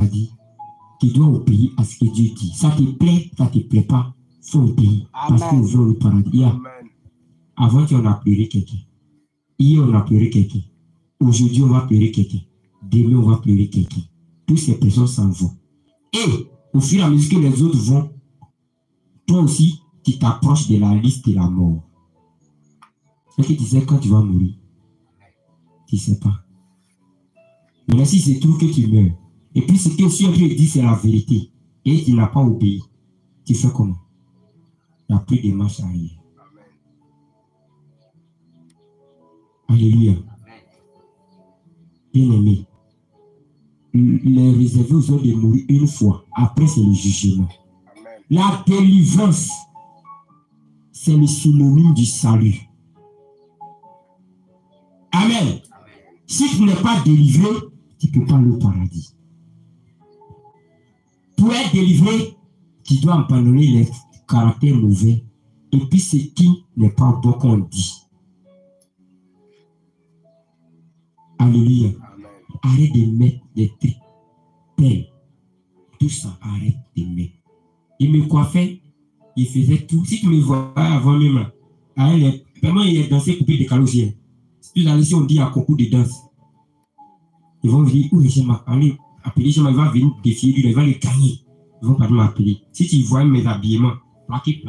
paradis, tu dois obéir à ce que Dieu dit. Ça te plaît, ça te plaît pas, il faut obéir. Parce qu'on veut le paradis. Avant qu'on a pleuré quelqu'un. Hier, on a pleuré quelqu'un. Aujourd'hui, on va pleurer quelqu'un. Demain, on va pleurer quelqu'un. Toutes ces personnes s'en vont. Et au fur et à mesure que les autres vont, toi aussi, tu t'approches de la liste de la mort. Est-ce que tu sais quand tu vas mourir? Tu ne sais pas. Mais si c'est tout que tu meurs, et puis ce que Dieu dit, c'est la vérité, et tu n'as pas obéi, tu fais comment? Il n'y a plus de marche arrière. Alléluia. Bien-aimé, les réservés aux hommes de mourir une fois, après c'est le jugement. La délivrance, c'est le synonyme du salut. Amen. Si tu n'es pas délivré, tu ne peux pas aller au paradis. Pour être délivré, tu dois abandonner les caractères mauvais et puis ce qui n'est pas bon qu'on dit. Alléluia. Arrête de mettre des trucs pleins. Tout ça, arrête de mettre. Il me coiffait, il faisait tout. Si tu me vois avant même, vraiment il est dansé coupé de calosiens. Si on dit à concours de danse, ils vont dire, où je m'appelle, appeler, il va venir défier lui, il va le gagner. Ils vont pas m'appeler. Si tu vois mes habillements, plaqué.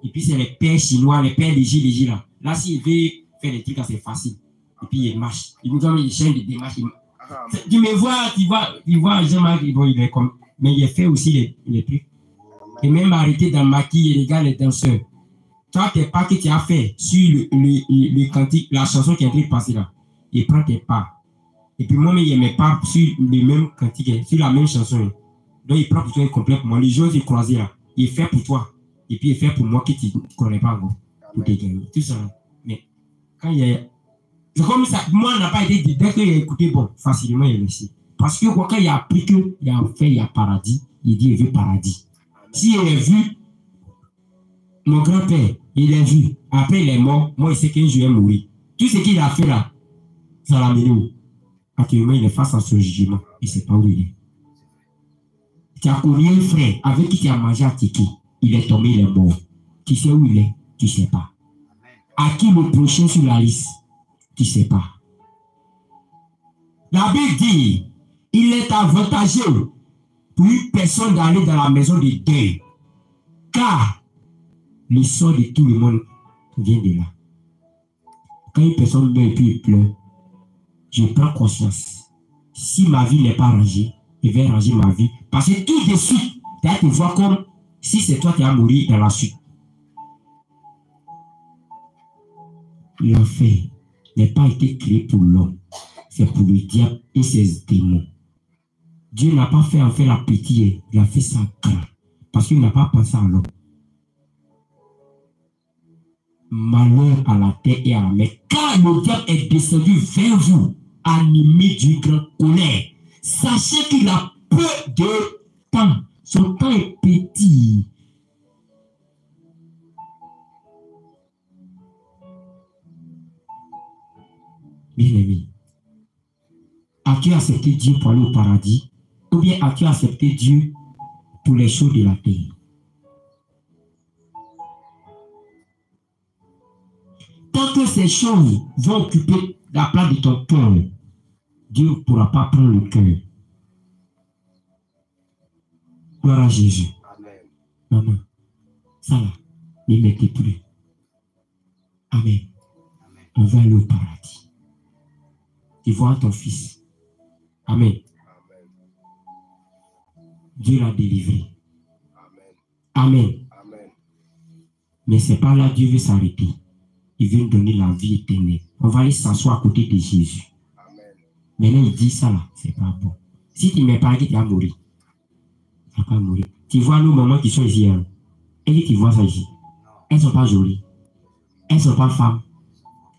Et puis c'est les pères chinois, les pères légers là. Là, s'il veut faire des trucs assez faciles, et puis il marche. Il nous donne une chaîne de démarche. Tu me vois, tu vois, Jean-Marc, bon, il est comme, mais il a fait aussi les trucs. Et même arrêter d'en maquiller les gars, les danseurs. Toi, tes pas que tu as fait sur le cantique, la chanson qui est en train de passer là, il prend tes pas. Et puis moi, il ne met pas sur le même cantique, sur la même chanson. Donc, il prend pour toi complètement. Les choses sont croisées là. Il fait pour toi. Et puis, il fait pour moi que tu ne connais pas encore. Pour te gagner. Tout ça. Mais quand il y a. C'est comme ça. Moi, on n'a pas été dit. Dès qu'il a écouté, bon, facilement, il est laissé. Parce que quand il a appris qu'il y a fait, il y a paradis, il dit, il veut paradis. Si il a vu, mon grand-père, il a vu. Après, il est mort. Moi, il sait qu'un jour, il va mourir. Tout ce qu'il a fait là, ça l'a mené où? Actuellement, il est face à son jugement. Il ne sait pas où il est. Tu as connu un frère avec qui tu as mangé à Tiki. Il est tombé, il est mort. Tu sais où il est? Tu ne sais pas. À qui le prochain sur la liste? Tu ne sais pas. La Bible dit, il est avantageux pour une personne d'aller dans la maison de deuil. Car le sort de tout le monde vient de là. Quand une personne meurt et puis il pleure, je prends conscience. Si ma vie n'est pas rangée, je vais ranger ma vie. Parce que tout de suite, tu vas te voir comme si c'est toi qui as mouru dans la suite. L'enfer n'a pas été créé pour l'homme. C'est pour le diable et ses démons. Dieu n'a pas fait en faire la petite, il a fait ça grand. Parce qu'il n'a pas pensé à l'homme. Malheur à la terre et à la mer. Car le diable est descendu vers vous, animé d'une grande colère. Sachez qu'il a peu de temps. Son temps est petit. Bien-aimé, as-tu accepté Dieu pour aller au paradis? Ou bien as-tu accepté Dieu pour les choses de la terre? Tant que ces choses vont occuper la place de ton cœur, Dieu ne pourra pas prendre le cœur. Gloire à Jésus. Amen. Maman, ça là, ne mettez plus. Amen. Amen. On va aller au paradis. Tu vois ton fils. Amen. Amen. Dieu l'a délivré. Amen. Amen. Amen. Mais ce n'est pas là que Dieu veut s'arrêter. Il veut nous donner la vie éternelle. On va aller s'asseoir à côté de Jésus. Amen. Maintenant, il dit ça là, c'est pas bon. Si tu ne mets pas, tu vas mourir. Tu vas pas mourir. Tu vois nos mamans qui sont ici. Hein? Et tu vois ça ici. Elles ne sont pas jolies. Elles ne sont pas femmes.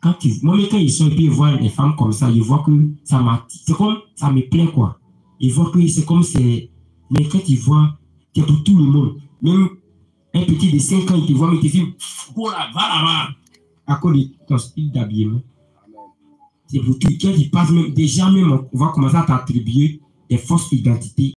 Quand ils sont et puis ils voient les femmes comme ça, ils voient que ça m'attire. C'est comme ça me plaît quoi. Ils voient que c'est comme c'est. Mais quand ils voient, c'est pour tout le monde. Même un petit de 5 ans, il te voit, mais il te dit, voilà, va là-bas. À cause de ton style d'habillement. C'est pour tout. Quand il passe, même, déjà même, on va commencer à t'attribuer des fausses identités